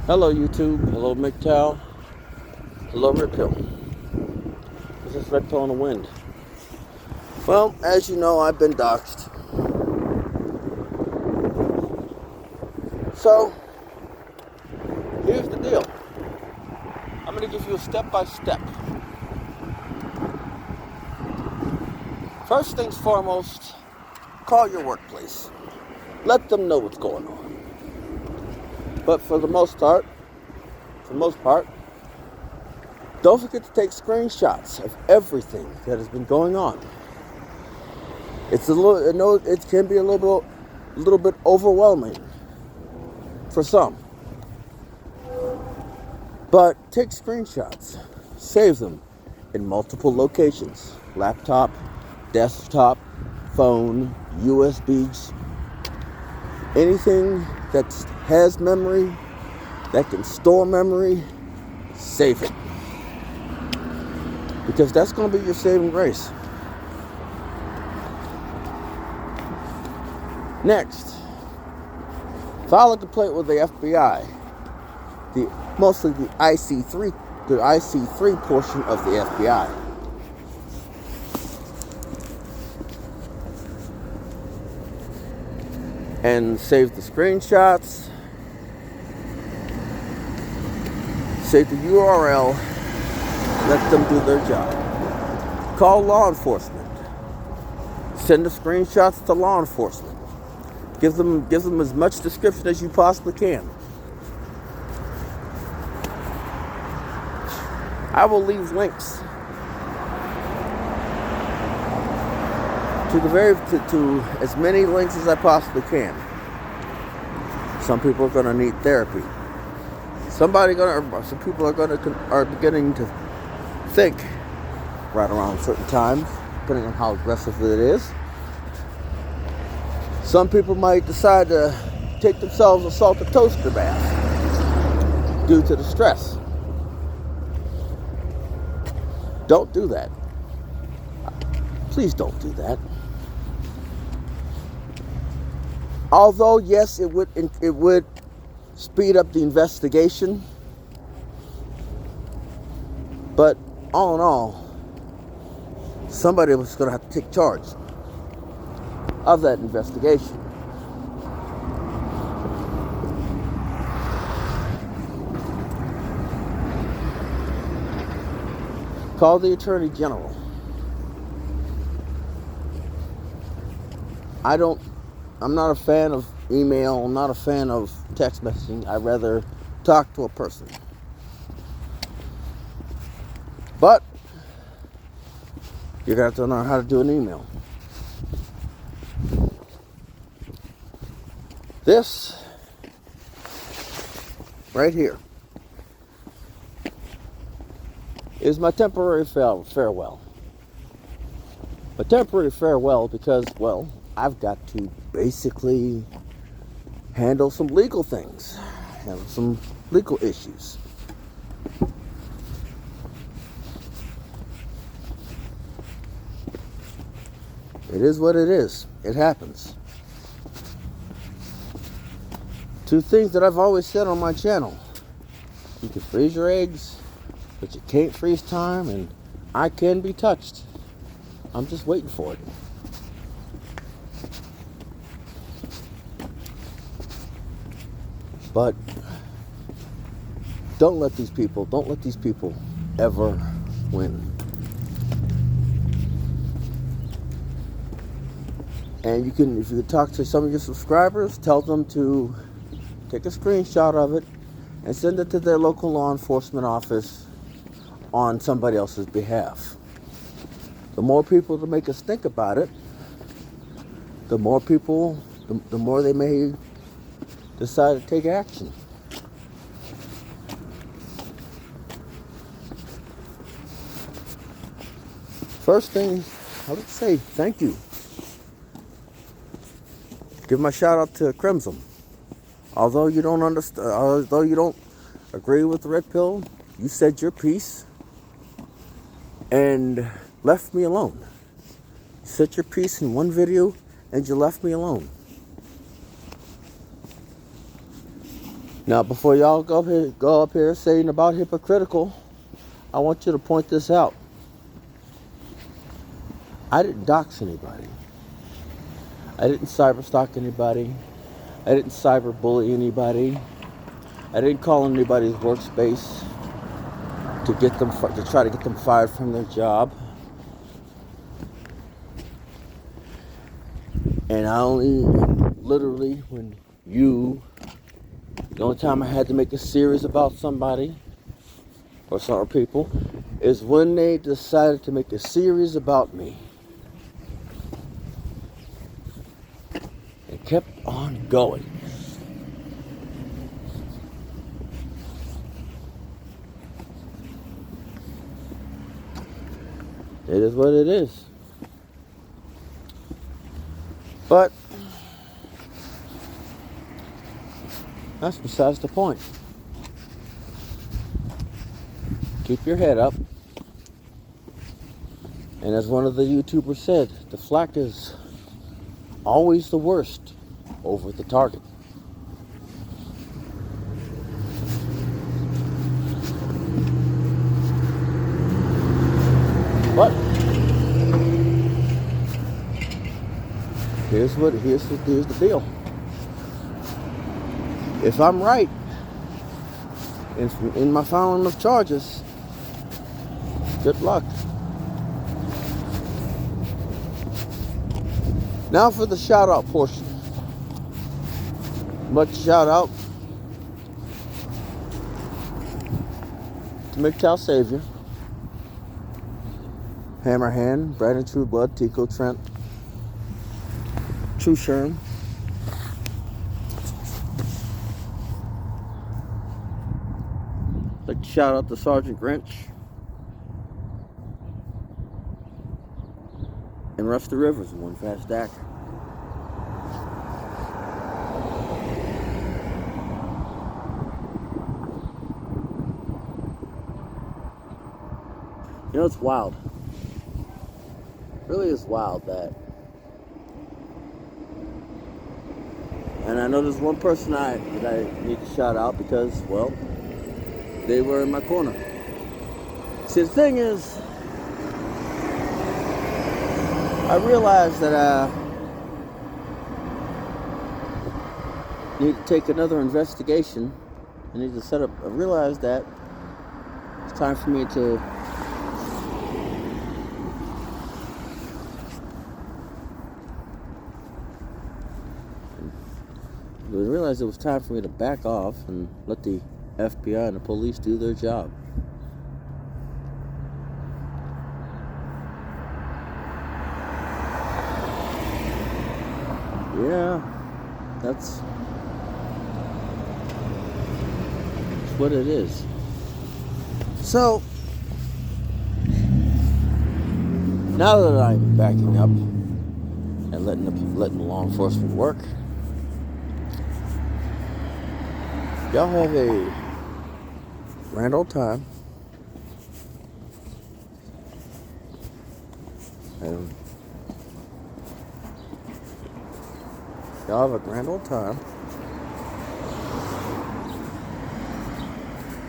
Hello YouTube, hello MGTOW, hello Red Pill. This is Red Pill on the Wind. Well, as you know, I've been doxxed. So, here's the deal. I'm going to give you a step-by-step. First things foremost, call your workplace. Let them know what's going on. But for the most part, don't forget to take screenshots of everything that has been going on. It can be a little bit overwhelming for some. But take screenshots, save them in multiple locations: laptop, desktop, phone, USBs, anything that has memory, that can store memory, save it. Because that's going to be your saving grace. Next, file a complaint with the FBI. Mostly the IC3 portion of the FBI. And save the screenshots, save the URL, let them do their job. Call law enforcement. Send the screenshots to law enforcement. Give them as much description as you possibly can. I will leave links to as many links as I possibly can. Some people are going to need therapy. Some people are beginning to think right around certain times, depending on how aggressive it is. Some people might decide to take themselves a salted toaster bath due to the stress. Don't do that. Please don't do that. Although, yes, it would speed up the investigation. But all in all, somebody was going to have to take charge of that investigation. Call the Attorney General. I'm not a fan of email. I'm not a fan of text messaging. I'd rather talk to a person. But you're going to have to learn how to do an email. This right here is my temporary farewell. A temporary farewell because, well, I've got to basically handle some legal things, handle some legal issues. It is what it is. It happens. Two things that I've always said on my channel: you can freeze your eggs, but you can't freeze time, and I can be touched. I'm just waiting for it. But don't let these people ever win. And if you talk to some of your subscribers, tell them to take a screenshot of it and send it to their local law enforcement office on somebody else's behalf. The more people to make us think about it, the more they may decide to take action. First thing, I would say thank you. Give my shout out to Crimson. Although you don't agree with the Red Pill, you said your piece and left me alone. You said your piece in one video and you left me alone. Now, before y'all go up here saying about hypocritical, I want you to point this out. I didn't dox anybody. I didn't cyberstalk anybody. I didn't cyberbully anybody. I didn't call anybody's workspace to try to get them fired from their job. And I only, literally, the only time I had to make a series about somebody or some people is when they decided to make a series about me. It kept on going. It is what it is. But that's besides the point. Keep your head up. And as one of the YouTubers said, the flak is always the worst over the target. But here's the deal. If I'm right in my filing of charges, good luck. Now for the shout out portion. Much shout out to MGTOW Savior, Hammerhand, Brandon Trueblood, Tico Trent, True Sherm, like to shout out to Sergeant Grinch and Ruff the Rivers, One Fast Dak. You know, it's wild. It really is wild that. And I know there's one person that I need to shout out because, well, they were in my corner. See, the thing is, I realized that I need to take another investigation. I need to set up. I realized that it's time for me to it was time for me to back off and let the FBI and the police do their job. Yeah, that's what it is. So, now that I'm backing up and letting the law enforcement work, y'all have a grand old time. And y'all have a grand old time.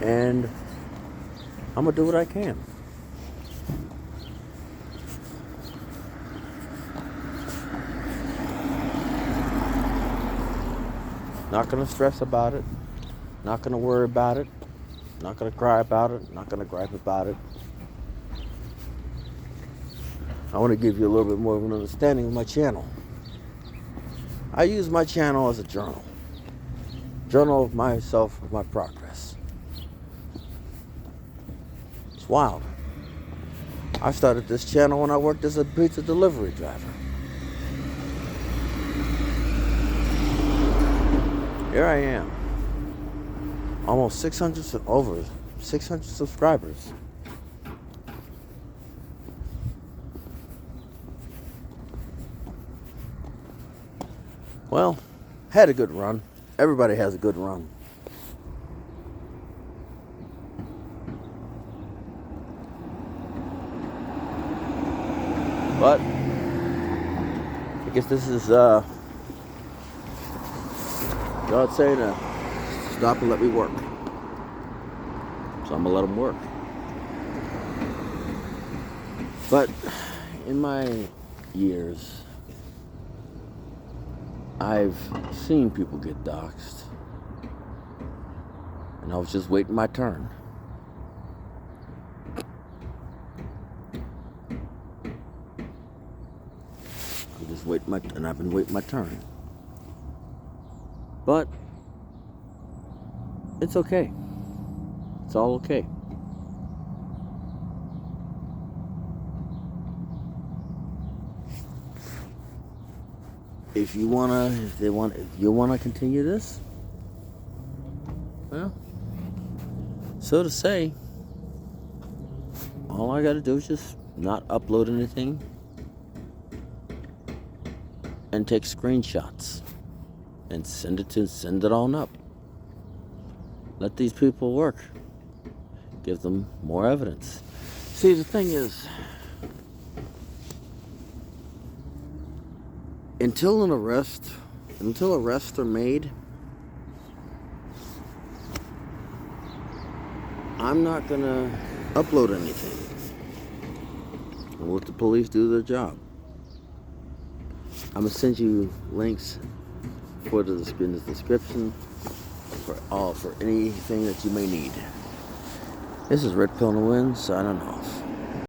And I'm going to do what I can. Not going to stress about it. Not going to worry about it. Not going to cry about it. Not going to gripe about it. I want to give you a little bit more of an understanding of my channel. I use my channel as a journal. Journal of myself, of my progress. It's wild. I started this channel when I worked as a pizza delivery driver. Here I am. Almost over 600 subscribers. Well, had a good run. Everybody has a good run. But I guess this is God saying stop and let me work. So I'm gonna let them work. But in my years, I've seen people get doxxed, and I was just waiting my turn. I've been waiting my turn. But it's okay. It's all okay. If you wanna continue this, well, so to say, all I gotta do is just not upload anything and take screenshots and send it on up. Let these people work. Give them more evidence. See, the thing is, until arrests are made, I'm not gonna upload anything. I'll let the police do their job. I'm gonna send you links in the description for anything that you may need. This is Red Pill in the Wind signing off.